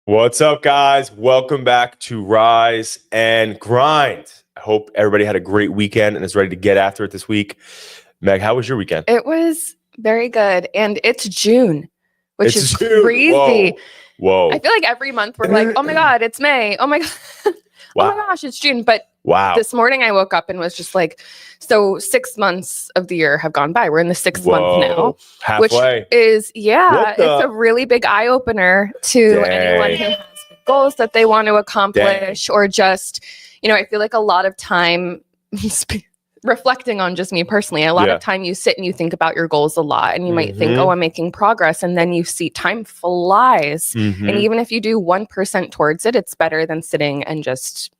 What's up, guys? Welcome back to Rise and Grind. I hope everybody had a great weekend and is ready to get after it this week. Meg, how was your weekend? It was very good. And it's June, which is June. crazy. Whoa. I feel like every month we're like, oh my God, it's May. Oh my God. Wow. Oh my gosh, it's June. But Wow. this morning I woke up and was just like, so 6 months of the year have gone by. We're in the sixth month now. Halfway. Which is, it's a really big eye opener to anyone who has goals that they want to accomplish or just, I feel like a lot of time reflecting on just me personally, a lot of time you sit and you think about your goals a lot and you might think, oh, I'm making progress. And then you see time flies. And even if you do 1% towards it, it's better than sitting and just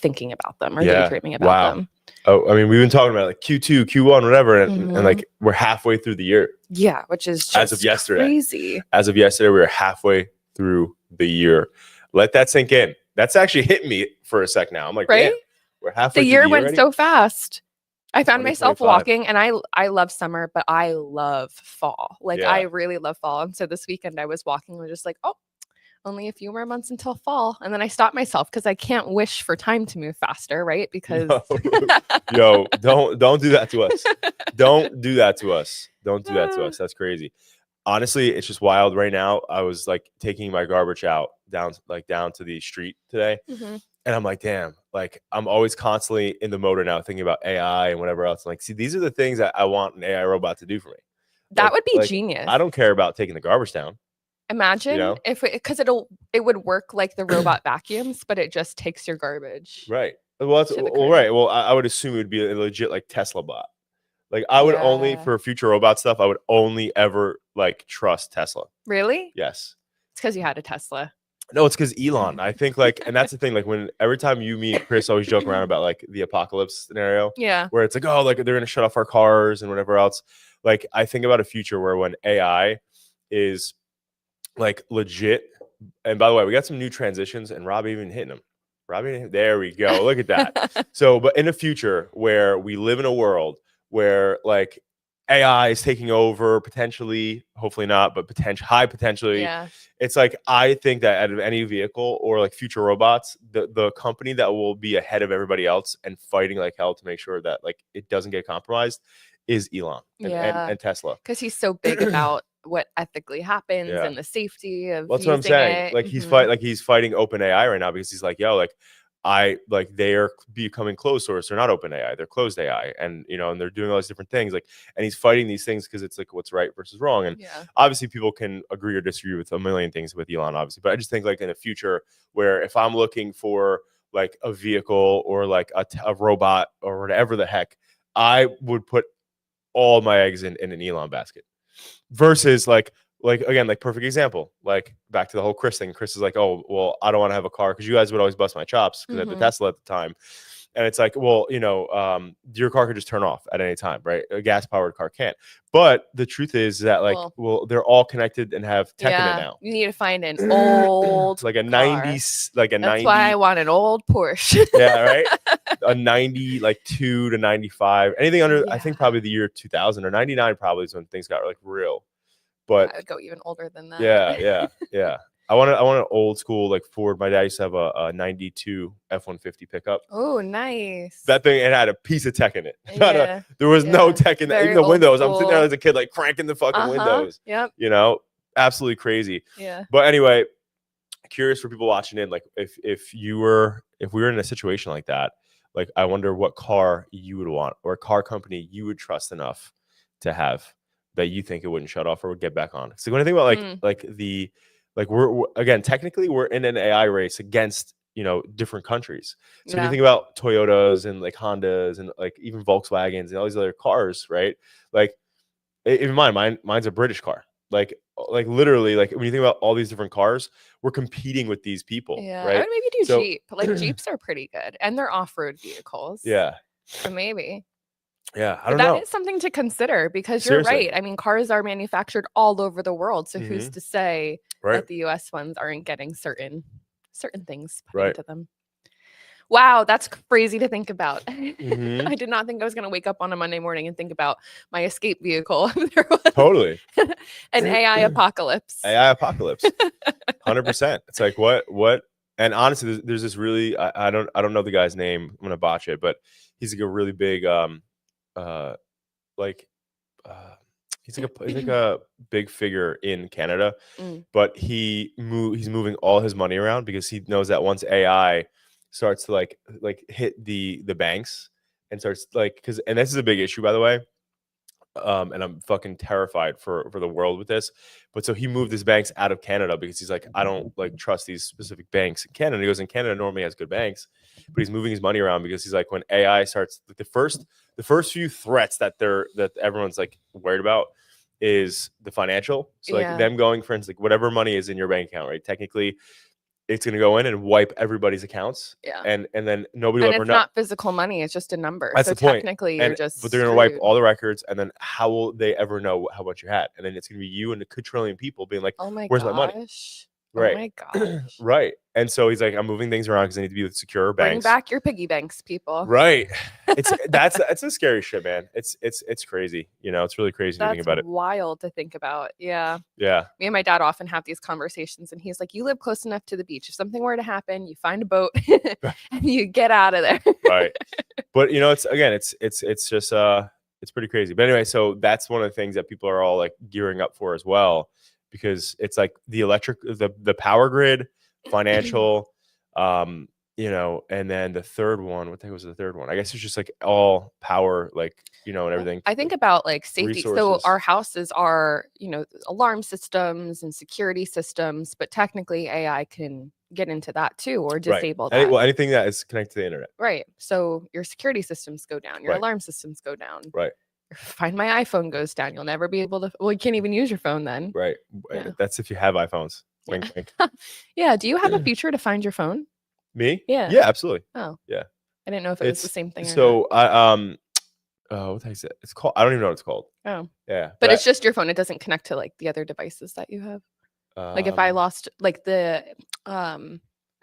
thinking about them or daydreaming about them. Oh, I mean, we've been talking about like Q2, Q1, whatever, and like we're halfway through the year. Yeah, which is just as of yesterday. Crazy. As of yesterday, we were halfway through the year. Let that sink in. That's actually hit me for a sec now. I'm like, right? Damn, we're halfway. The year went so fast. I found myself walking, and I love summer, but I love fall. Like I really love fall. And so this weekend I was walking and was just like, oh, only a few more months until fall. And then I stopped myself because I can't wish for time to move faster, right? Because yo, don't do that to us. Don't do that to us. Don't do that to us. That's crazy. Honestly, it's just wild right now. I was like taking my garbage out down to the street today. And I'm like, damn, like I'm always constantly in the motor now thinking about AI and whatever else. Like, see, these are the things that I want an AI robot to do for me. That would be genius. I don't care about taking the garbage down. Imagine if because it would work like the robot vacuums, but it just takes your garbage. Right. Well, right. Well, I would assume it would be a legit like Tesla bot. Like I would only for future robot stuff, I would only ever like trust Tesla. Really? Yes. It's because you had a Tesla. No, it's because Elon. I think like, and that's the thing. Like when every time you meet Chris, always joke around about like the apocalypse scenario. Yeah. Where it's like, oh, like they're gonna shut off our cars and whatever else. Like I think about a future where when AI is like legit. And by the way, we got some new transitions, and Rob even hitting them. There we go. Look at that. So, but in the future where we live in a world where like AI is taking over potentially, hopefully not, but high potentially. Yeah. It's like, I think that out of any vehicle or like future robots, the company that will be ahead of everybody else and fighting like hell to make sure that like it doesn't get compromised is Elon and Tesla. Because he's so big about what ethically happens and the safety of that's what I'm saying. Like he's fighting OpenAI right now because he's like, yo, like they are becoming closed source. They're not open AI, they're closed AI. And and they're doing all these different things. Like, and he's fighting these things because it's like what's right versus wrong. And obviously people can agree or disagree with a million things with Elon, obviously. But I just think like in the future where if I'm looking for like a vehicle or like a robot or whatever the heck, I would put all my eggs in an Elon basket versus like again, like perfect example, like back to the whole Chris thing. Chris is like, oh, well, I don't want to have a car because you guys would always bust my chops because I had the Tesla at the time. And it's like, well, your car could just turn off at any time, right? A gas powered car can't. But the truth is that like, well, they're all connected and have tech in it now. You need to find an old like a car. 90s, like a 90. That's why I want an old Porsche. Yeah, right. A 90, like 2 to 95, anything under, I think probably the year 2000 or 99 probably is when things got like real. But I would go even older than that. Yeah. I want an old school like Ford. My dad used to have a 92 F-150 pickup. Oh, nice. That thing, it had a piece of tech in it. There was no tech in that. Even the windows. I'm sitting there as a kid, like cranking the fucking windows. Yep. Absolutely crazy. Yeah. But anyway, curious for people watching in, like if we were in a situation like that, like I wonder what car you would want or a car company you would trust enough to have that you think it wouldn't shut off or would get back on. So when I think about we're again, technically we're in an AI race against, different countries. So when you think about Toyotas and like Hondas and like even Volkswagens and all these other cars, right? Like even mine's a British car. Like literally, like when you think about all these different cars, we're competing with these people. Yeah, right? I would maybe do Jeep. Like Jeeps are pretty good and they're off-road vehicles. Yeah. So maybe. Yeah, I don't know. That is something to consider because you're right. I mean, cars are manufactured all over the world. So who's to say that the US ones aren't getting certain things put into them? Wow, that's crazy to think about. Mhm. I did not think I was going to wake up on a Monday morning and think about my escape vehicle. There was Totally. an AI apocalypse. AI apocalypse. 100%. It's like what and honestly there's this really I don't know the guy's name. I'm going to botch it, but he's like a really big like he's like a big figure in Canada, but he's moving all his money around because he knows that once AI starts to like hit the banks and starts like and this is a big issue, by the way. And I'm fucking terrified for the world with this. But so he moved his banks out of Canada because he's like, I don't like trust these specific banks in Canada. He goes, in Canada normally has good banks, but he's moving his money around because he's like, when AI starts, like the first few threats that everyone's like worried about is the financial. So like them going, for instance, like whatever money is in your bank account, right? Technically, it's going to go in and wipe everybody's accounts. Yeah. And then nobody will ever know. It's not physical money. It's just a number. That's so the point. Technically, you're just but they're going to wipe all the records. And then how will they ever know how much you had? And then it's going to be you and a quadrillion people being like, oh my where's gosh. my money? Right. Oh my gosh. Right. And so he's like, I'm moving things around because I need to be with secure banks. Bring back your piggy banks, people. Right. That's a scary shit, man. It's crazy. You know, it's really crazy to think about it. Wild to think about. Yeah. Yeah. Me and my dad often have these conversations, and he's like, you live close enough to the beach. If something were to happen, you find a boat and you get out of there. Right. But you know, it's just it's pretty crazy. But anyway, so that's one of the things that people are all like gearing up for as well, because it's like the power grid, financial, you know, and then the third one, what the heck was the third one? I guess it's just like all power, like, you know, and everything. I think about like safety. Resources. So our houses are, you know, alarm systems and security systems, but technically AI can get into that too, or disable that. Well, anything that is connected to the internet. Right. So your security systems go down, your alarm systems go down. Right. Find My iPhone goes down. You'll never be able to, well, you can't even use your phone then. Right. Yeah. That's if you have iPhones. Wink, wink. Yeah. Do you have a feature to find your phone? Me? Yeah. Yeah, absolutely. Oh. Yeah. I didn't know if it was the same thing. So I what the heck is it? It's called, I don't even know what it's called. Oh. Yeah. But it's just your phone. It doesn't connect to like the other devices that you have. Like if I lost like the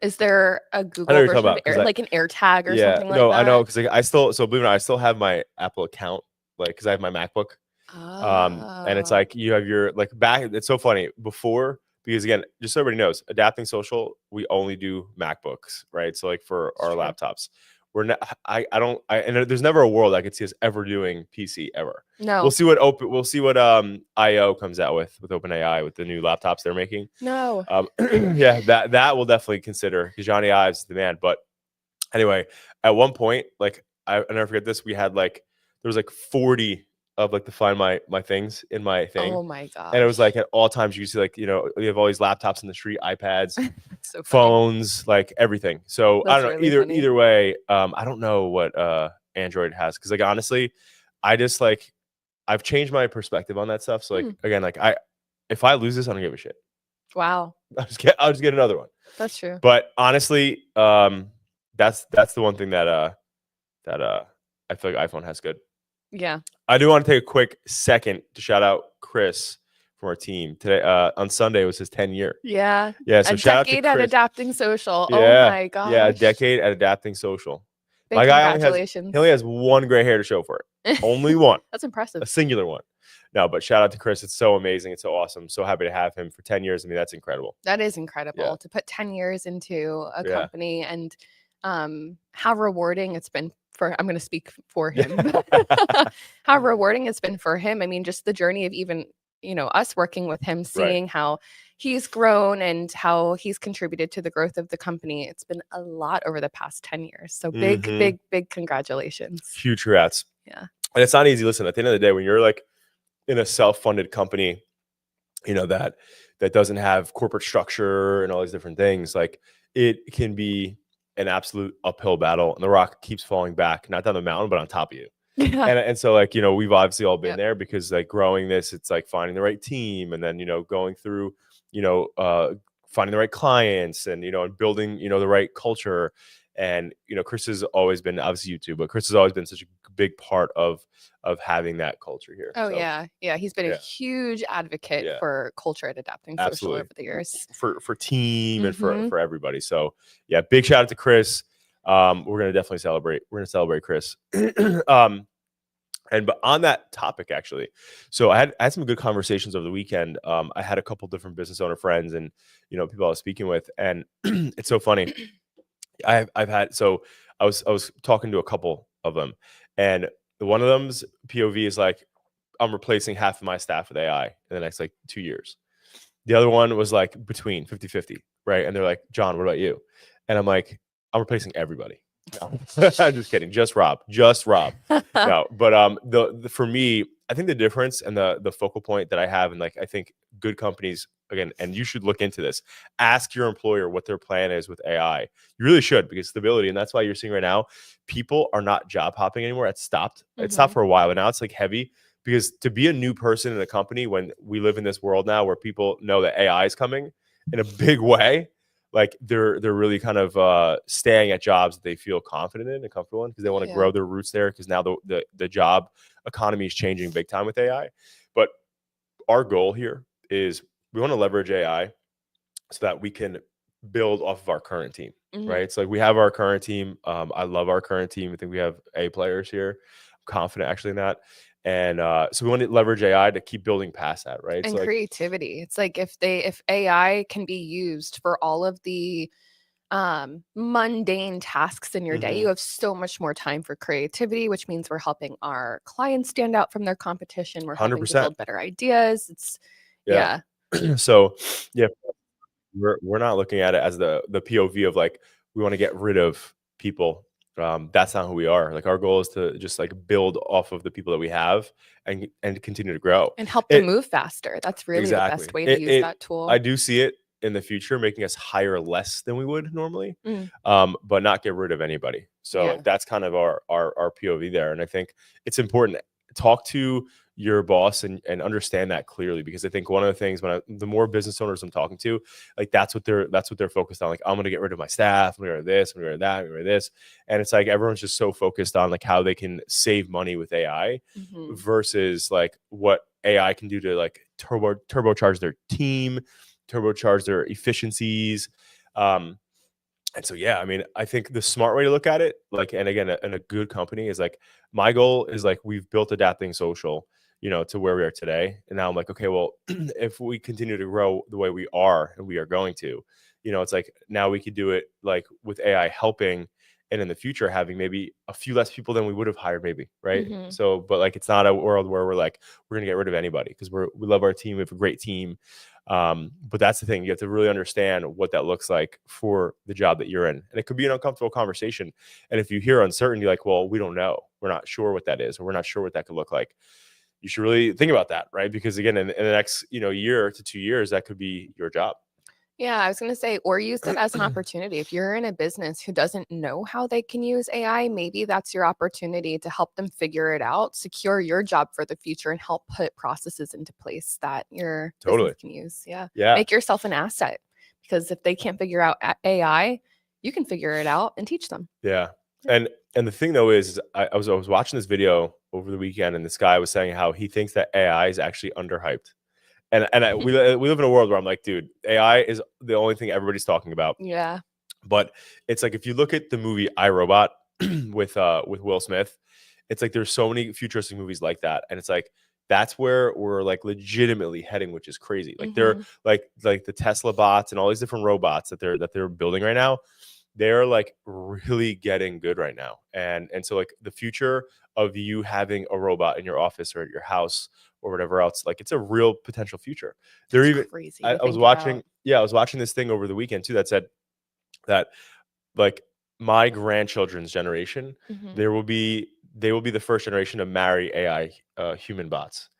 is there a Google version of like an AirTag or something like that? No, I know, because like, I still, so believe it or not, I still have my Apple account, like, because I have my MacBook. And it's like you have your like back. It's so funny before, because again, just so everybody knows, Adapting Social, we only do MacBooks, right? So like for our laptops, we're not. And there's never a world I could see us ever doing PC ever. No, we'll see what IO comes out with OpenAI with the new laptops they're making. No, yeah, that we'll definitely consider, because Johnny Ives is the man. But anyway, at one point, like I never forget this, we had like there was like 40 of like to find my things in my thing. Oh my god! And it was like at all times you see like, you know, you have all these laptops in the street, iPads, so phones, like everything. So That's I don't know, really either way. I don't know what Android has, because like honestly, I just like I've changed my perspective on that stuff. So like again, like if I lose this, I don't give a shit. Wow. I'll just get another one. That's true. But honestly, that's the one thing that I feel like iPhone has good. Yeah. I do want to take a quick second to shout out Chris from our team. Today on Sunday was his 10-year. Yeah. Yeah. So shout out to decade Chris. at Adapting Social. Yeah, oh my gosh. Yeah, a decade at Adapting Social. Big My guy congratulations. he only has one gray hair to show for it. Only one. That's impressive. A singular one. No, but shout out to Chris. It's so amazing. It's so awesome. So happy to have him for 10 years. I mean, that's incredible. That is incredible to put 10 years into a company, and how rewarding it's been I'm going to speak for him. How rewarding it's been for him. I mean, just the journey of even, you know, us working with him, seeing how he's grown and how he's contributed to the growth of the company. It's been a lot over the past 10 years. So big congratulations. Huge congrats. Yeah. And it's not easy. Listen, at the end of the day, when you're like in a self-funded company, you know, that doesn't have corporate structure and all these different things, like it can be an absolute uphill battle, and the rock keeps falling back, not down the mountain, but on top of you. Yeah. And so like, you know, we've obviously all been there, because like growing this, it's like finding the right team, and then, you know, going through, you know, finding the right clients, and, you know, and building, you know, the right culture. And, you know, Chris has always been, obviously you too, but Chris has always been such a big part of having that culture here. Oh, so, yeah. He's been a huge advocate for culture at Adapting Social over the years. For team and for everybody. So yeah, big shout out to Chris. we're gonna definitely celebrate. We're gonna celebrate Chris. But on that topic, actually, so I had some good conversations over the weekend. I had a couple different business owner friends and people I was speaking with, and it's so funny. I was talking to a couple of them, and one of them's POV is like, I'm replacing half of my staff with AI in the next like 2 years. The other one was like between 50-50, right? And they're like, John, what about you? And I'm like, I'm replacing everybody. No. I'm just kidding. Just Rob. No, but for me, I think the difference and the focal point that I have, and like I think good companies again, and you should look into this. Ask your employer what their plan is with AI. You really should, because stability, and that's why you're seeing right now, people are not job hopping anymore. It stopped. It stopped for a while, but now it's like heavy. Because to be a new person in a company, when we live in this world now where people know that AI is coming in a big way, like they're really kind of staying at jobs that they feel confident in and comfortable in, because they want to grow their roots there, because now the job economy is changing big time with AI. But our goal here is we want to leverage AI so that we can build off of our current team, right? So like we have our current team. I love our current team. I think we have A players here. I'm confident actually in that. And so we want to leverage AI to keep building past that, right? And so creativity. It's like if AI can be used for all of the mundane tasks in your day, you have so much more time for creativity, which means we're helping our clients stand out from their competition. We're helping to build better ideas. It's So we're not looking at it as the POV of like we want to get rid of people. That's not who we are. Like our goal is to just like build off of the people that we have and continue to grow and help them move faster. That's really the best way to use that tool. I do see it in the future making us hire less than we would normally, but not get rid of anybody. So that's kind of our POV there. And I think it's important to talk to your boss and understand that clearly, because I think one of the things the more business owners I'm talking to, like that's what they're focused on. Like, I'm going to get rid of my staff. I'm going to get rid of this. I'm going to get rid of that. I'm going to get rid of this. And it's like, everyone's just so focused on like how they can save money with AI versus like what AI can do to like turbocharge their team, turbocharge their efficiencies. And so, I mean, I think the smart way to look at it, like, and again, in a good company is like, my goal is like, we've built Adapting Social, to where we are today. And now I'm like, okay, well, if we continue to grow the way we are, and we are going to, it's like, now we could do it like with AI helping, and in the future having maybe a few less people than we would have hired, maybe, right? So, but like, it's not a world where we're like, we're gonna get rid of anybody, because we love our team. We have a great team. But that's the thing, you have to really understand what that looks like for the job that you're in. And it could be an uncomfortable conversation. And if you hear uncertainty, like, well, we don't know, we're not sure what that is, or we're not sure what that could look like, you should really think about that, right? Because again, in the next year to 2 years, that could be your job. Yeah, I was going to say, or use it as an opportunity. If you're in a business who doesn't know how they can use AI, maybe that's your opportunity to help them figure it out, secure your job for the future, and help put processes into place that your business can use. Yeah. Make yourself an asset, because if they can't figure out AI, you can figure it out and teach them. Yeah. And the thing though is I was watching this video over the weekend, and this guy was saying how he thinks that AI is actually underhyped. And we live in a world where I'm like, dude, AI is the only thing everybody's talking about. Yeah. But it's like, if you look at the movie I, Robot with Will Smith, it's like there's so many futuristic movies like that, and it's like that's where we're like legitimately heading, which is crazy. Like they're like the Tesla bots and all these different robots that they're building right now. They're like really getting good right now. And so like the future of you having a robot in your office or at your house or whatever else, like it's a real potential future. They're even crazy. I was watching this thing over the weekend too that said that like my grandchildren's generation, they will be the first generation to marry AI human bots.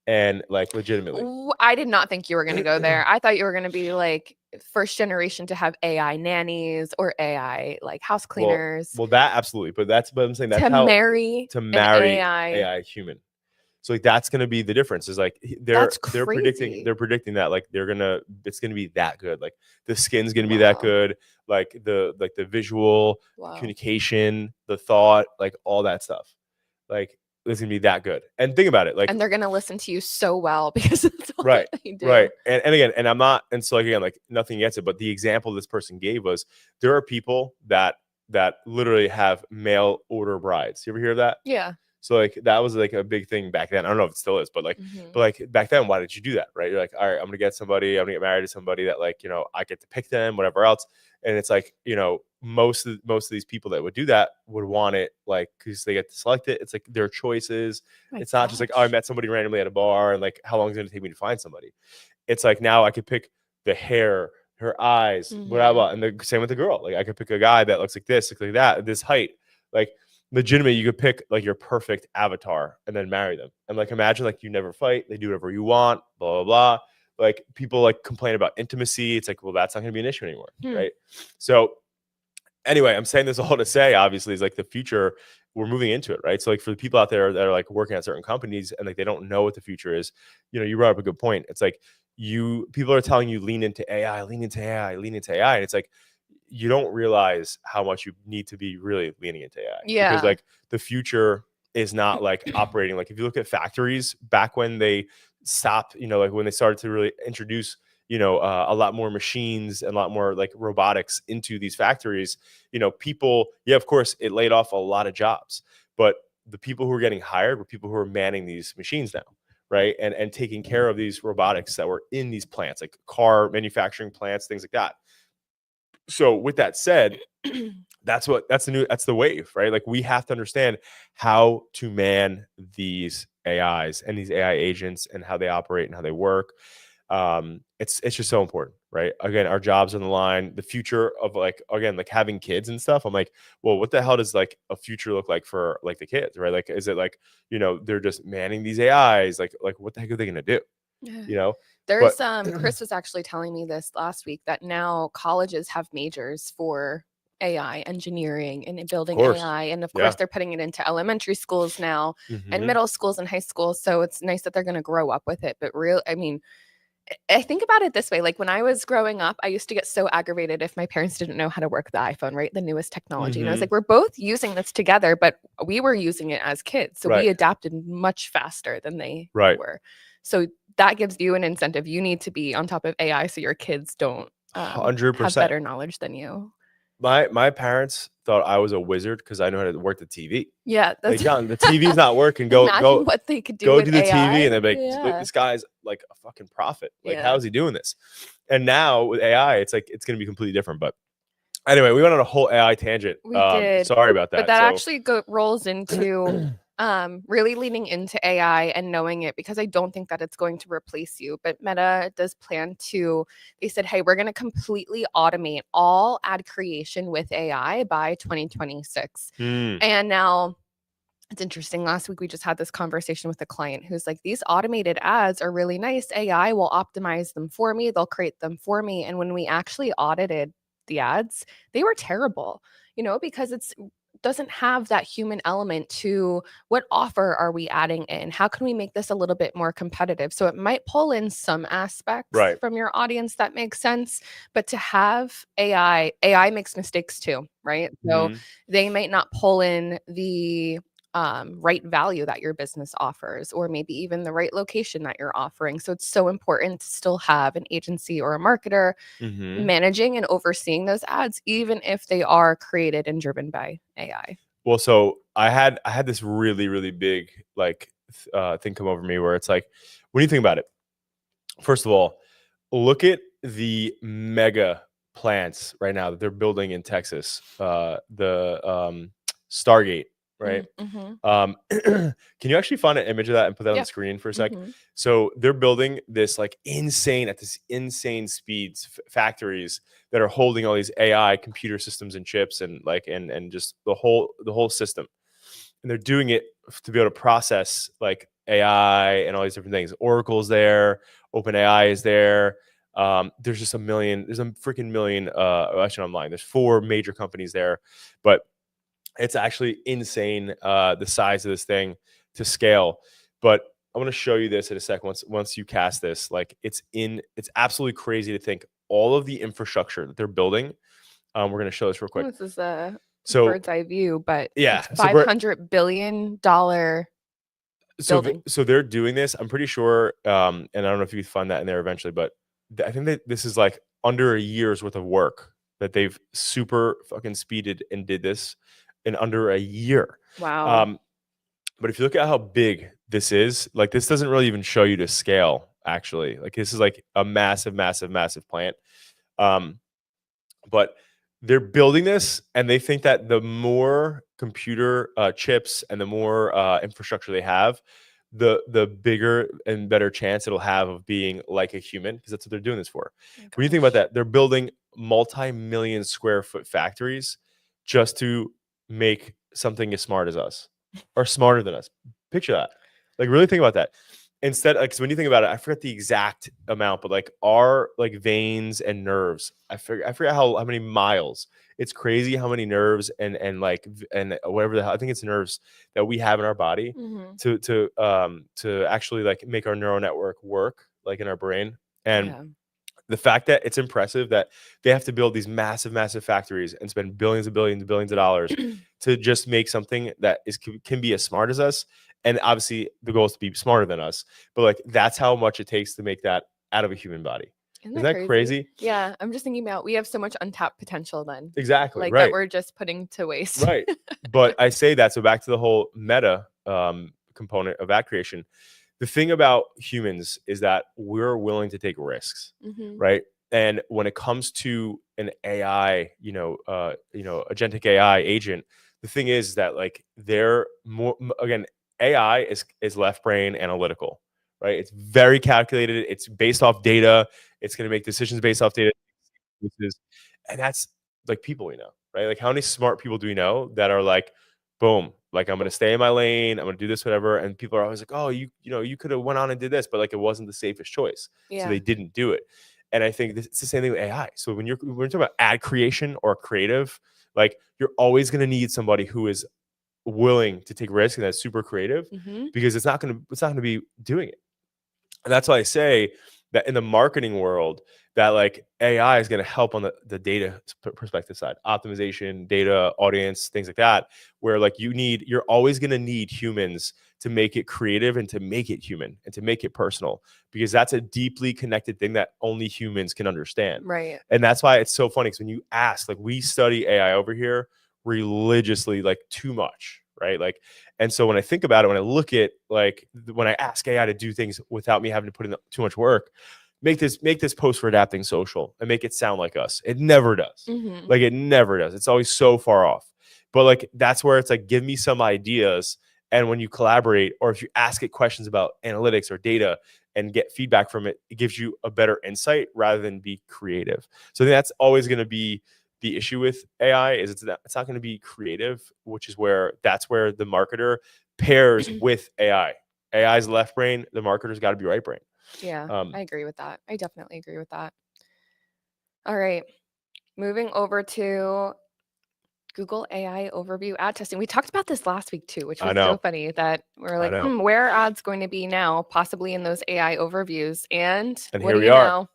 And like legitimately, I did not think you were going to go there. I thought you were going to be like first generation to have AI nannies or AI like house cleaners. Well, that absolutely, but I'm saying that's to marry AI human. So like that's going to be the difference. Is like they're predicting that like it's going to be that good. Like the skin's going to be that good. Like the visual communication, the thought, like all that stuff. Like it's gonna be that good. And think about it, like, and they're gonna listen to you so well because it's all right, they do. Right. And again, and so like again, like nothing against it, but the example this person gave was there are people that that literally have mail order brides. You ever hear of that? Yeah. So like that was like a big thing back then. I don't know if it still is, but like, back then, why did you do that? Right? You're like, all right, I'm gonna get married to somebody that like, I get to pick them, whatever else. And it's like, most of these people that would do that would want it like because they get to select it. It's like their choices. It's not just like, oh, I met somebody randomly at a bar and like how long is it gonna take me to find somebody? It's like now I could pick the hair, her eyes, whatever. And the same with the girl. Like I could pick a guy that looks like this, looks like that, this height. Like legitimately, you could pick like your perfect avatar and then marry them. And like imagine like you never fight, they do whatever you want, blah blah blah. Like people like complain about intimacy. It's like, well, that's not gonna be an issue anymore, right? So anyway, I'm saying this all to say, obviously, is like the future, we're moving into it, right? So like for the people out there that are like working at certain companies and like they don't know what the future is, you brought up a good point. It's like people are telling you lean into AI, lean into AI, lean into AI. And it's like you don't realize how much you need to be really leaning into AI. Yeah. Because like the future is not like operating. Like if you look at factories back when they stopped, like when they started to really introduce a lot more machines and a lot more like robotics into these factories, people, of course, it laid off a lot of jobs, but the people who were getting hired were people who were manning these machines now, right? And taking care of these robotics that were in these plants, like car manufacturing plants, things like that. So with that said, that's the wave, right? Like we have to understand how to man these AIs and these AI agents and how they operate and how they work. It's just so important, right? Again, our jobs on the line, the future of like, again, like having kids and stuff. I'm like, well, what the hell does like a future look like for like the kids, right? Like, is it like, they're just manning these AIs? Like what the heck are they going to do? There's Chris was actually telling me this last week that now colleges have majors for AI engineering and building AI. And of course, they're putting it into elementary schools now and middle schools and high schools. So it's nice that they're going to grow up with it. But I think about it this way. Like when I was growing up, I used to get so aggravated if my parents didn't know how to work the iPhone, right? The newest technology. And I was like, we're both using this together, but we were using it as kids. So we adapted much faster than they were. So that gives you an incentive. You need to be on top of AI so your kids don't 100% have better knowledge than you. My parents thought I was a wizard because I know how to work the TV. Yeah, that's like, the TV's not working. Go what they could do. Go with do the AI. TV, and they're like, this guy's like a fucking prophet. Like, how is he doing this? And now with AI, it's like it's gonna be completely different. But anyway, we went on a whole AI tangent. We did. Sorry about that. But that actually rolls into really leaning into AI and knowing it, because I don't think that it's going to replace you. But Meta does plan to, they said, hey, we're going to completely automate all ad creation with AI by 2026. And now it's interesting. Last week, we just had this conversation with a client who's like, these automated ads are really nice. AI will optimize them for me. They'll create them for me. And when we actually audited the ads, they were terrible, because it's doesn't have that human element to what offer are we adding in? How can we make this a little bit more competitive? So it might pull in some aspects from your audience that makes sense, but to have AI makes mistakes too, right? So they might not pull in the right value that your business offers, or maybe even the right location that you're offering. So it's so important to still have an agency or a marketer managing and overseeing those ads, even if they are created and driven by AI. Well, so I had this really, really big like thing come over me where it's like, when you think about it, first of all, look at the mega plants right now that they're building in Texas, the Stargate. Right. Can you actually find an image of that and put that on the screen for a sec? So they're building this like insane speeds factories that are holding all these AI computer systems and chips and like and just the whole system. And they're doing it to be able to process like AI and all these different things. Oracle's there, OpenAI is there. There's just there's a freaking million. Actually, I'm lying. There's 4 major companies there, but it's actually insane, the size of this thing to scale. But I'm going to show you this in a sec. Once you cast this, like it's absolutely crazy to think all of the infrastructure that they're building. We're going to show this real quick. This is a bird's eye view, but it's $500 billion building. So they're doing this. I'm pretty sure, and I don't know if you can find that in there eventually, but I think that this is like under a year's worth of work that they've super fucking speeded and did this in under a year. Wow. But if you look at how big this is, like this doesn't really even show you to scale, actually. Like this is like a massive, massive, massive plant. But they're building this and they think that the more computer chips and the more infrastructure they have, the bigger and better chance it'll have of being like a human, because that's what they're doing this for. When you think about that, they're building multi-million square foot factories just to make something as smart as us or smarter than us. Picture that. Like really think about that. Instead, like, so when you think about it, I forget the exact amount, but like our like veins and nerves, I forget how many miles. It's crazy how many nerves and whatever the hell, I think it's nerves that we have in our body to actually like make our neural network work like in our brain. And the fact that it's impressive that they have to build these massive, massive factories and spend billions and billions and billions of dollars to just make something that can be as smart as us. And obviously the goal is to be smarter than us, but like that's how much it takes to make that out of a human body. Isn't that crazy? Yeah, I'm just thinking about we have so much untapped potential then. Exactly. Like right. that we're just putting to waste. Right. But I say that, so back to the whole meta component of ad creation. The thing about humans is that we're willing to take risks, right? And when it comes to an AI, agentic AI agent, the thing is that like they're more, again, AI is left brain analytical, right? It's very calculated. It's based off data. It's going to make decisions based off data. And that's like people we know, right? Like how many smart people do we know that are like, boom, like I'm going to stay in my lane. I'm going to do this, whatever. And people are always like, oh, you could have went on and did this, but like it wasn't the safest choice. Yeah. So they didn't do it. And I think it's the same thing with AI. So when you're talking about ad creation or creative, like you're always going to need somebody who is willing to take risk and that's super creative, because it's not going to be doing it. And that's why I say that in the marketing world, that like AI is going to help on the data perspective side, optimization, data, audience, things like that, where like you're always going to need humans to make it creative and to make it human and to make it personal, because that's a deeply connected thing that only humans can understand. Right. And that's why it's so funny, because when you ask, like we study AI over here religiously, like too much, right? Like, and so when I think about it, when I look at like when I ask AI to do things without me having to put in too much work, make this post for Adapting Social and make it sound like us. It never does. Like it never does. It's always so far off. But like that's where it's like, give me some ideas. And when you collaborate, or if you ask it questions about analytics or data and get feedback from it, it gives you a better insight rather than be creative. So I think that's always going to be the issue with AI, is it's not going to be creative, which is that's where the marketer pairs with AI. AI's left brain, the marketer's got to be right brain. Yeah, I agree with that. I definitely agree with that. All right. Moving over to Google AI overview ad testing. We talked about this last week too, which was so funny that we're like, where are ads going to be now? Possibly in those AI overviews. And what do you know?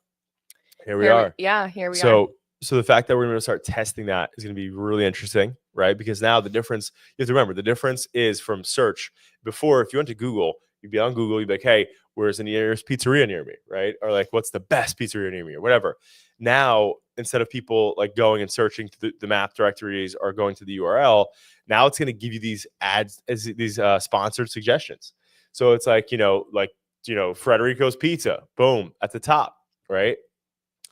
Here we are. Here we are. So the fact that we're going to start testing that is going to be really interesting, right? Because now the difference, you have to remember, the difference is from search. Before, if you went to Google, you'd be on Google, you'd be like, hey, where's the nearest pizzeria near me, right? Or like, what's the best pizzeria near me or whatever. Now, instead of people like going and searching to the map directories or going to the URL, now it's going to give you these ads, as these sponsored suggestions. So it's like, Frederico's Pizza, boom, at the top, right?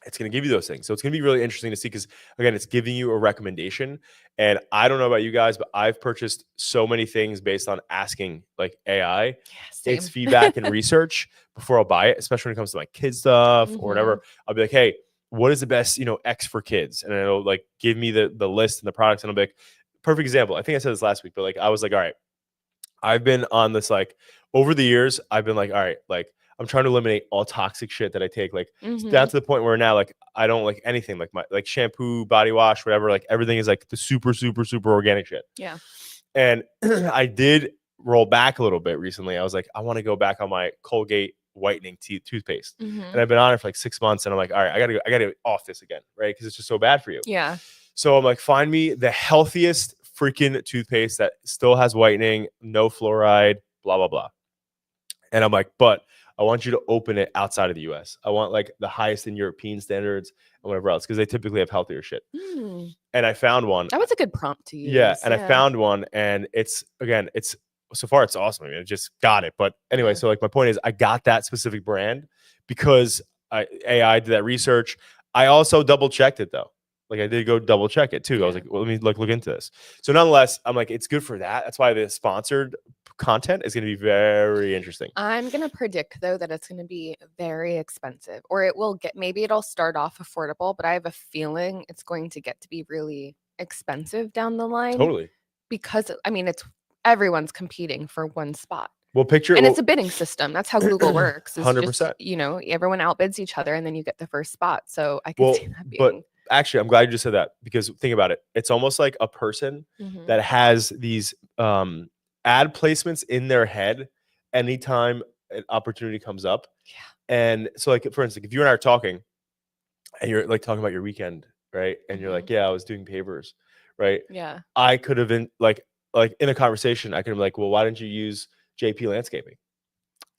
It's going to give you those things. So it's going to be really interesting to see, because again, it's giving you a recommendation. And I don't know about you guys, but I've purchased so many things based on asking like AI its feedback and research before I'll buy it, especially when it comes to like kids stuff or whatever. I'll be like, hey, what is the best, X for kids? And it'll like give me the list and the products, and I'll be like, perfect example. I think I said this last week, but like, I was like, all right, I've been on this, like over the years, I've been like, all right, like I'm trying to eliminate all toxic shit that I take, like down to the point where now like I don't like anything, like my like shampoo, body wash, whatever, like everything is like the super, super, super organic shit. Yeah. And I did roll back a little bit recently. I was like, I want to go back on my Colgate whitening toothpaste. And I've been on it for like 6 months, and I'm like, all right, I gotta get off this again, right? Because it's just so bad for you. Yeah. So I'm like, find me the healthiest freaking toothpaste that still has whitening, no fluoride, blah, blah, blah. And I'm like, but I want you to open it outside of the US. I want like the highest in European standards and whatever else, because they typically have healthier shit. And I found one. That was a good prompt to use. Yeah. And I found one, and it's so far it's awesome. I mean, I just got it. But anyway, so like my point is I got that specific brand because AI did that research. I also double checked it though. Like I did go double check it too. I was like, well, let me look into this. So nonetheless, I'm like, it's good for that. That's why the sponsored content is going to be very interesting. I'm going to predict though that it's going to be very expensive, or it will get, maybe it'll start off affordable, but I have a feeling it's going to get to be really expensive down the line. Totally. Because I mean, it's everyone's competing for one spot. Well, it's a bidding system. That's how Google works. 100%. Just, you know, everyone outbids each other, and then you get the first spot. So I can see that being. But actually, I'm glad you just said that, because think about it. It's almost like a person that has these ad placements in their head anytime an opportunity comes up. Yeah. And so, like, for instance, if you and I are talking, and you're like talking about your weekend, right? And you're like, yeah, I was doing pavers, right? Yeah. I could have been like in a conversation, I could have been like, well, why didn't you use JP Landscaping?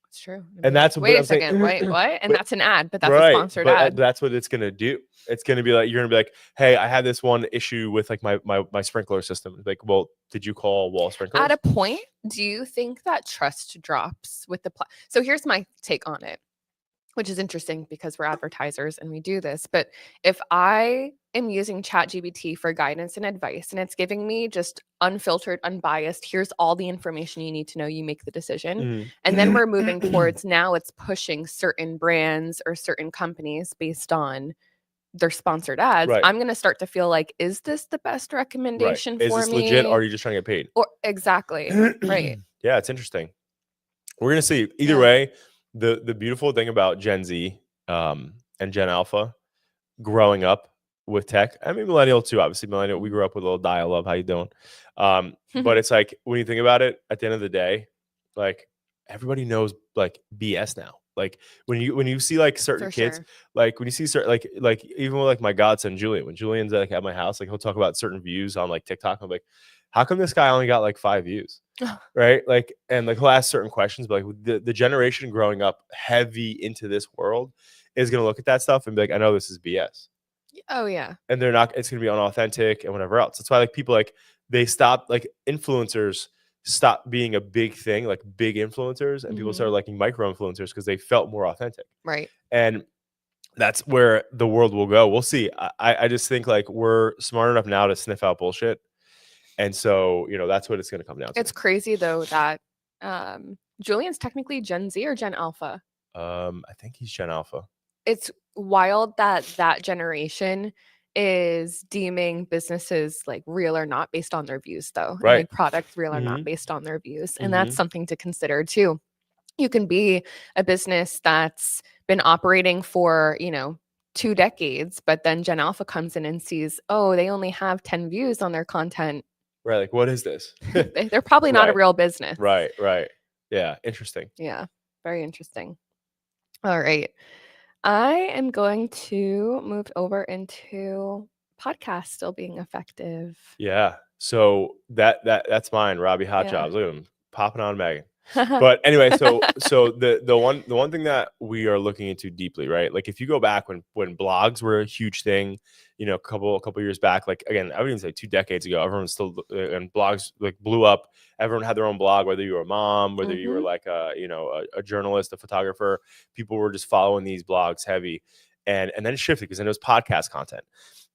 It's true. And that's wait a second. Wait, what? And that's an ad, but that's a sponsored ad. That's what it's gonna do. It's gonna be like, you're gonna be like, hey, I had this one issue with like my sprinkler system. It's like, well, did you call Wall Sprinklers? At a point, do you think that trust drops with the so here's my take on it, which is interesting because we're advertisers and we do this. But if I am using ChatGPT for guidance and advice, and it's giving me just unfiltered, unbiased, here's all the information you need to know, you make the decision. And then we're moving towards, now it's pushing certain brands or certain companies based on their sponsored ads. Right. I'm going to start to feel like, is this the best recommendation for me? Is this legit? Or are you just trying to get paid? Or exactly. Right. Yeah, it's interesting. We're going to see. Either way, the beautiful thing about Gen Z and Gen Alpha growing up with tech, I mean millennial too, obviously millennial, we grew up with a little dial-up, how you doing? But it's like, when you think about it, at the end of the day, like everybody knows like BS now. Like when you see like certain kids, like when you see certain like even with like my godson Julian, when Julian's like at my house, like he'll talk about certain views on like TikTok. I'm like, how come this guy only got like 5 views? Right? Like, and like he'll ask certain questions, but like the generation growing up heavy into this world is gonna look at that stuff and be like, I know this is BS. Oh yeah. And they're not, it's gonna be unauthentic and whatever else. That's why like people like they stop, like influencers stop being a big thing, like big influencers, and people started liking micro influencers because they felt more authentic. Right. And that's where the world will go. We'll see. I just think like we're smart enough now to sniff out bullshit. And so, you know, that's what it's going to come down to. It's crazy though that Julian's technically Gen Z or Gen Alpha. I think he's Gen Alpha. It's wild that that generation is deeming businesses like real or not based on their views though. Right. Like products real or not based on their views. And that's something to consider too. You can be a business that's been operating for, you know, 2 decades, but then Gen Alpha comes in and sees, oh, they only have 10 views on their content. Right. Like, what is this? They're probably not a real business. Right. Right. Yeah. Interesting. Yeah. Very interesting. All right. I am going to move over into podcasts still being effective. Yeah. So that's mine, Robbie Hot Jobs. Look at him popping on Megan. But anyway, so the one thing that we are looking into deeply, right? Like if you go back when blogs were a huge thing, you know, a couple years back, like again, I would even say 2 decades ago, everyone still and blogs like blew up. Everyone had their own blog, whether you were a mom, whether you were like a journalist, a photographer. People were just following these blogs heavy, and then it shifted because then it was podcast content.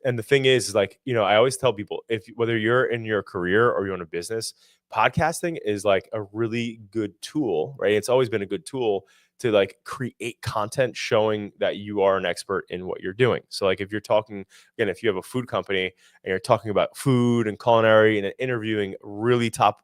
And the thing is like, you know, I always tell people, whether you're in your career or you're in a business, podcasting is like a really good tool, right? It's always been a good tool to like create content showing that you are an expert in what you're doing. So like if you're talking, again, if you have a food company and you're talking about food and culinary and interviewing really top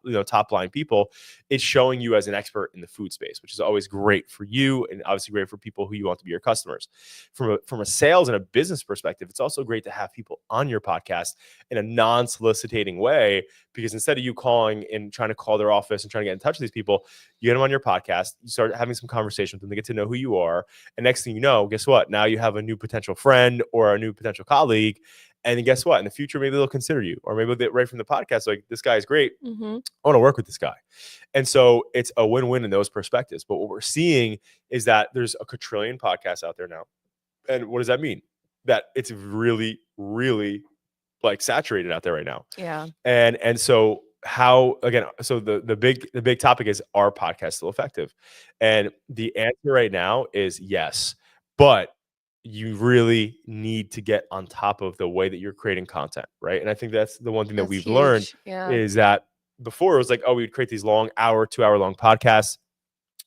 line people, it's showing you as an expert in the food space, which is always great for you and obviously great for people who you want to be your customers. From a sales and a business perspective, it's also great to have people on your podcast in a non-soliciting way, because instead of you calling and trying to call their office and trying to get in touch with these people, you get them on your podcast, you start having some conversation with them, they get to know who you are. And next thing you know, guess what? Now you have a new potential friend or a new potential colleague, And then guess what? In the future, maybe they'll consider you, or maybe they right from the podcast, like, this guy's great. Mm-hmm. I want to work with this guy. And so it's a win-win in those perspectives. But what we're seeing is that there's a quadrillion podcasts out there now. And what does that mean? That it's really, really like saturated out there right now. Yeah. And so how, again, so the big topic is, are podcasts still effective? And the answer right now is yes, but you really need to get on top of the way that you're creating content, right? And I think that's the one thing that we've learned is that before it was like, oh, we would create these long 2-hour long podcasts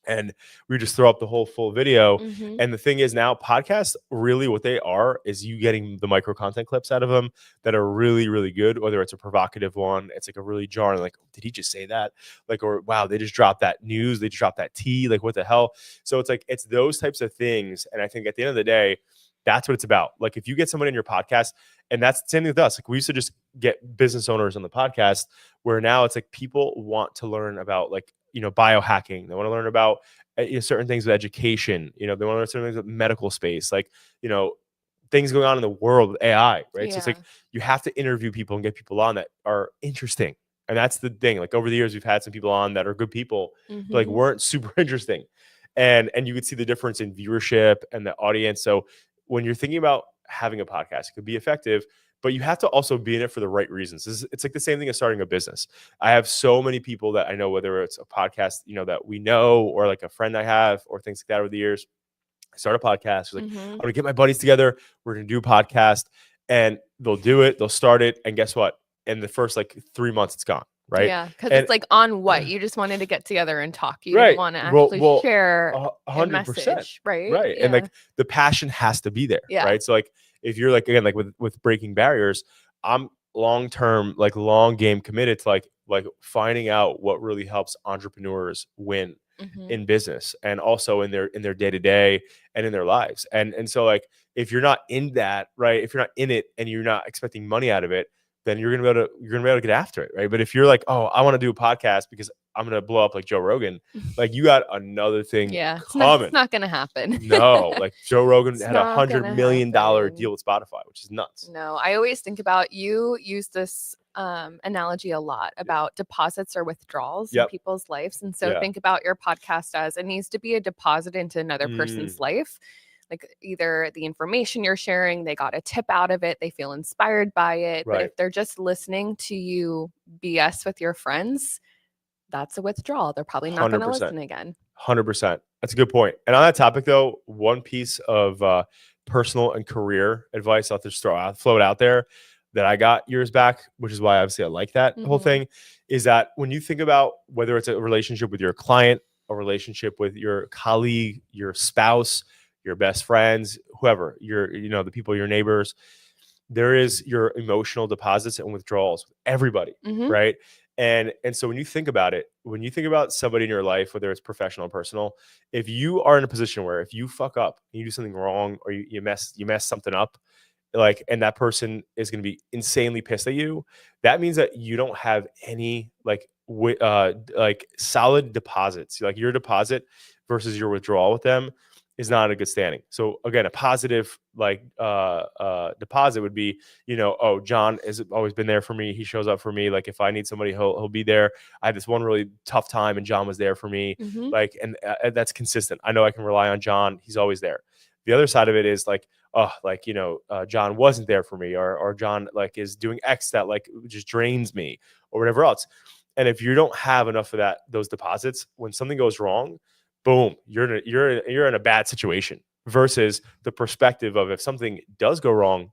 and we just throw up the whole full video. Mm-hmm. And the thing is, now podcasts, really what they are is you getting the micro content clips out of them that are really, really good. Whether it's a provocative one, it's like a really jarring, like, did he just say that? Like, or wow, they just dropped that news, they just dropped that tea, like, what the hell? So it's like, it's those types of things. And I think at the end of the day, that's what it's about. Like, if you get somebody in your podcast, and that's the same thing with us. Like, we used to just get business owners on the podcast, where now it's like people want to learn about, like, biohacking. They want to learn about certain things with education. They want to learn certain things with medical space, like, things going on in the world with AI, right? Yeah. So it's like, you have to interview people and get people on that are interesting. And that's the thing. Like, over the years, we've had some people on that are good people, Mm-hmm. but like weren't super interesting. And you could see the difference in viewership and the audience. So when you're thinking about having a podcast, it could be effective, but you have to also be in it for the right reasons. It's like the same thing as starting a business. I have so many people that I know, whether it's a podcast, that we know, or like a friend I have, or things like that over the years. I start a podcast. Like, Mm-hmm. I'm going to get my buddies together. We're going to do a podcast, and they'll do it. They'll start it. And guess what? In the first like 3 months, it's gone. Right. Yeah. Cause it's like, on what? You just wanted to get together and talk. You right. didn't want to actually share 100%. a message. Right. Right. Yeah. And like, the passion has to be there. Yeah. Right. So like, if you're like, again, like with Breaking Barriers, I'm long-term, like long game committed to like finding out what really helps entrepreneurs win Mm-hmm. in business, and also in their day-to-day and in their lives. And so like, if you're not in that, right, if you're not in it and you're not expecting money out of it, then you're gonna be able to get after it, right? But if you're like, oh, I want to do a podcast because I'm gonna blow up like Joe Rogan, like, you got another thing coming. It's not gonna happen. No, like Joe Rogan had $100 million deal with Spotify, which is nuts. No, I always think about, you use this analogy a lot about deposits or withdrawals in people's lives. And so think about your podcast as, it needs to be a deposit into another person's life. Like, either the information you're sharing, they got a tip out of it, they feel inspired by it. Right. But if they're just listening to you BS with your friends, that's a withdrawal. They're probably not going to listen again. 100%. That's a good point. And on that topic, though, one piece of personal and career advice I'll just float out there that I got years back, which is why obviously I like that whole thing, is that when you think about whether it's a relationship with your client, a relationship with your colleague, your spouse, your best friends, whoever, the people, your neighbors, there is your emotional deposits and withdrawals with everybody, right? And so when you think about it, when you think about somebody in your life, whether it's professional or personal, if you are in a position where if you fuck up, you do something wrong, or you mess something up, like, and that person is going to be insanely pissed at you, that means that you don't have any like solid deposits. Like, your deposit versus your withdrawal with them is not a good standing. So again, a positive deposit would be, oh, John has always been there for me. He shows up for me. Like, if I need somebody, he'll be there. I had this one really tough time and John was there for me. Like, and that's consistent. I know I can rely on John. He's always there. The other side of it is like, oh, like, John wasn't there for me, or John like is doing X that like just drains me, or whatever else. And if you don't have enough of those deposits, when something goes wrong, boom, you're in a bad situation, versus the perspective of, if something does go wrong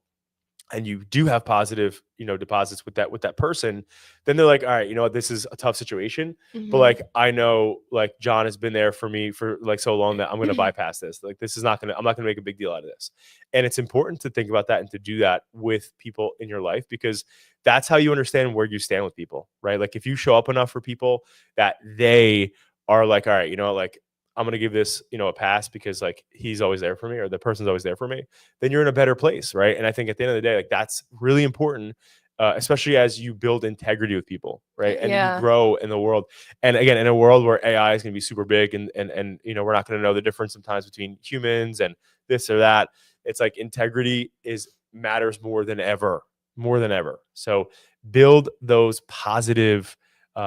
and you do have positive, deposits with that person, then they're like, all right, you know what, this is a tough situation, but like, I know like John has been there for me for like so long that I'm going to bypass this. Like, I'm not going to make a big deal out of this. And it's important to think about that and to do that with people in your life, because that's how you understand where you stand with people, right? Like, if you show up enough for people that they are like, all right, like, I'm going to give this, a pass because like he's always there for me, or the person's always there for me, then you're in a better place. Right. And I think at the end of the day, like, that's really important, especially as you build integrity with people. Right. And you grow in the world. And again, in a world where AI is going to be super big and we're not going to know the difference sometimes between humans and this or that. It's like integrity matters more than ever. more than ever. So build those positive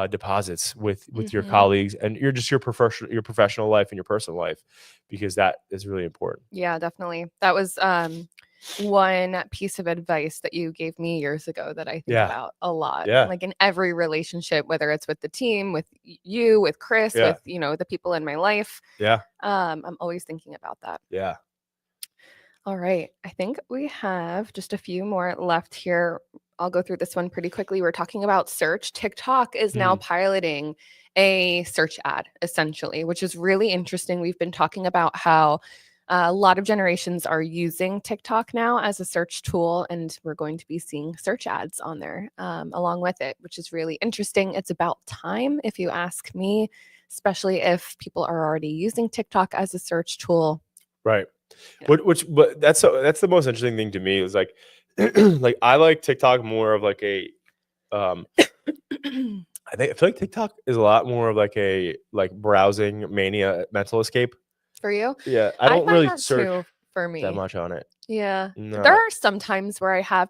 deposits with your colleagues and your professional life and your personal life, because that is really important. Yeah, definitely. That was one piece of advice that you gave me years ago that I think about a lot. Yeah. Like in every relationship, whether it's with the team, with you, with Chris, with, you know, the people in my life. Yeah. I'm always thinking about that. Yeah. All right. I think we have just a few more left here. I'll go through this one pretty quickly. We're talking about search. TikTok is now piloting a search ad, essentially, which is really interesting. We've been talking about how a lot of generations are using TikTok now as a search tool, and we're going to be seeing search ads on there along with it, which is really interesting. It's about time, if you ask me, especially if people are already using TikTok as a search tool. Right. Yeah. But that's the most interesting thing to me is like, like I like TikTok more of like a, I feel like TikTok is a lot more of like a browsing mania mental escape. For you? Yeah. I don't really search for me that much on it. Yeah. No. There are some times where I have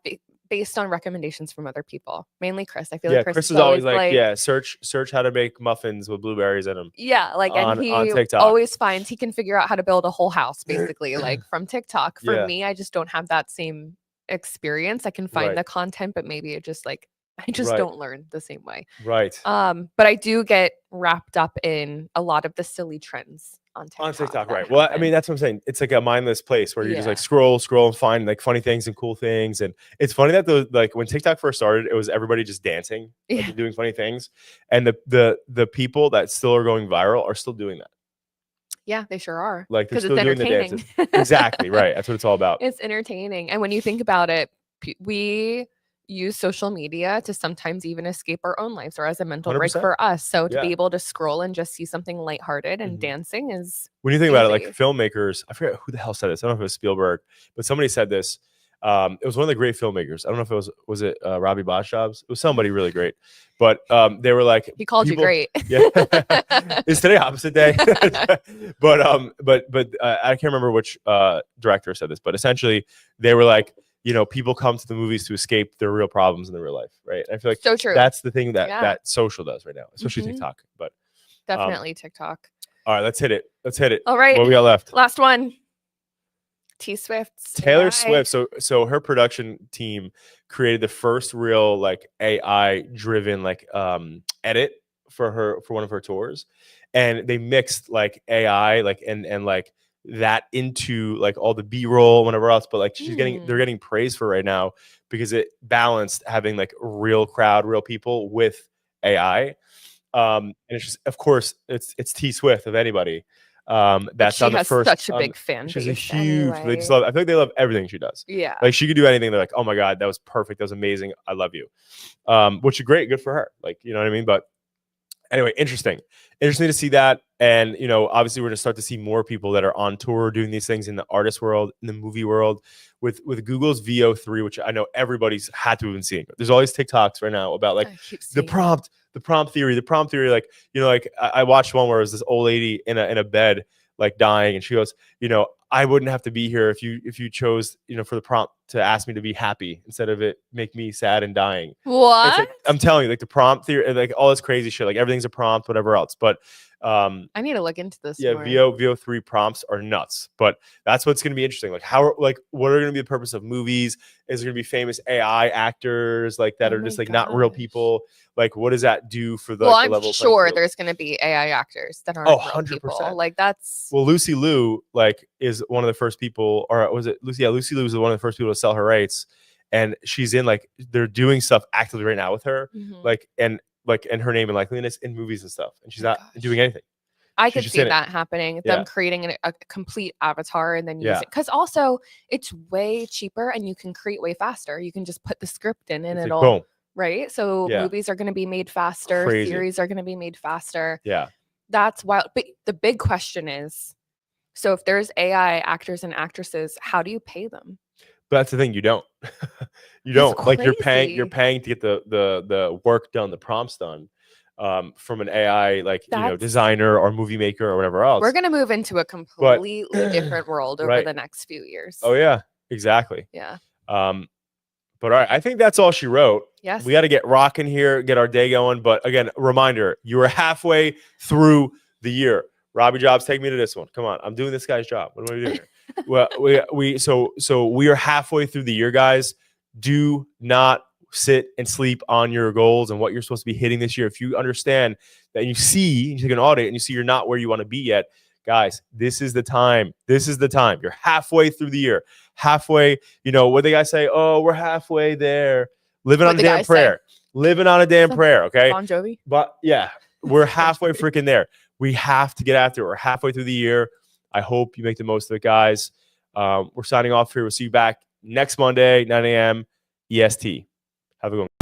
based on recommendations from other people, mainly Chris. I feel like Chris is always like, search how to make muffins with blueberries in them. Yeah, like and he always finds he can figure out how to build a whole house basically like from TikTok. For me, I just don't have that same experience. I can find the content, but maybe it just like I just don't learn the same way. Right. But I do get wrapped up in a lot of the silly trends on TikTok. Right. Well, I mean, that's what I'm saying. It's like a mindless place where you just like scroll and find like funny things and cool things. And it's funny that like when TikTok first started, it was everybody just dancing, like, doing funny things. And the people that still are going viral are still doing that. Yeah, they sure are. Like they're still doing the dances. Exactly. Right. That's what it's all about. It's entertaining. And when you think about it, we use social media to sometimes even escape our own lives or as a mental 100%. Break for us. So to be able to scroll and just see something lighthearted and dancing is when you think about it, like filmmakers, I forget who the hell said this. I don't know if it was Spielberg, but somebody said this. It was one of the great filmmakers. I don't know if it was it Robbie Botjobs? It was somebody really great. But they were like, he called you great. Yeah. Is today opposite day? but I can't remember which director said this, but essentially they were like, you know, people come to the movies to escape their real problems in their real life, right? I feel like so true. That's the thing that social does right now, especially TikTok. But definitely TikTok. All right, let's hit it. All right, what we got left? Last one. Taylor Swift. So her production team created the first real like AI driven like edit for one of her tours, and they mixed like AI like and like that into like all the B-roll and whatever else, but like they're getting praise for right now because it balanced having like real crowd, real people with AI. And it's just, of course, it's T Swift of anybody. That's on the first. Such a big fan. She's a huge. Anyway. They just love. I feel like they love everything she does. Yeah. Like she could do anything. They're like, oh my god, that was perfect. That was amazing. I love you. Which is great. Good for her. Like, you know what I mean? But anyway, interesting to see that. And, you know, obviously we're going to start to see more people that are on tour doing these things in the artist world, in the movie world, with Google's VO3, which I know everybody's had to have been seeing. There's all these TikToks right now about like the prompt theory, like, you know, like I watched one where it was this old lady in a bed, like dying. And she goes, you know, I wouldn't have to be here if you chose, you know, for the prompt to ask me to be happy instead of it make me sad and dying. What? Like, I'm telling you, like the prompt theory, like all this crazy shit, like everything's a prompt, whatever else. But I need to look into this. Yeah, more. VO3 prompts are nuts. But that's what's going to be interesting. Like what are going to be the purpose of movies? Is there going to be famous AI actors like that are just like not real people? Like what does that do for the I'm level sure there's going to be AI actors that aren't real 100%. People. Like that's Lucy Liu like is one of the first people, or was it Lucy? Yeah, Lucy Liu was one of the first people to sell her rights, and she's in like they're doing stuff actively right now with her, and her name and likeliness in movies and stuff, and she's not doing anything. I could see that happening. Them creating a complete avatar and then using because also it's way cheaper and you can create way faster. You can just put the script in and it'll boom. Right. So movies are going to be made faster. Crazy. Series are going to be made faster. Yeah, that's wild. But the big question is, so if there's AI actors and actresses, how do you pay them? But that's the thing, you don't. You don't. Like you're paying to get the work done, the prompts done from an AI designer or movie maker or whatever else. We're gonna move into a completely different world over the next few years. Oh yeah, exactly. Yeah. But all right, I think that's all she wrote. Yes. We got to get rocking here, get our day going. But again, reminder, you are halfway through the year. Robbie Jobs, take me to this one. Come on. I'm doing this guy's job. What am I doing here? Well, we are halfway through the year, guys. Do not sit and sleep on your goals and what you're supposed to be hitting this year. If you understand that you take an audit and you see you're not where you want to be yet, guys, this is the time. This is the time. You're halfway through the year. Halfway, what the guys say, oh, we're halfway there. Living on a damn prayer. Living on a damn prayer, okay? Bon Jovi. But yeah, we're halfway freaking there. We have to get after it. We're halfway through the year. I hope you make the most of it, guys. We're signing off here. We'll see you back next Monday, 9 a.m. EST. Have a good one.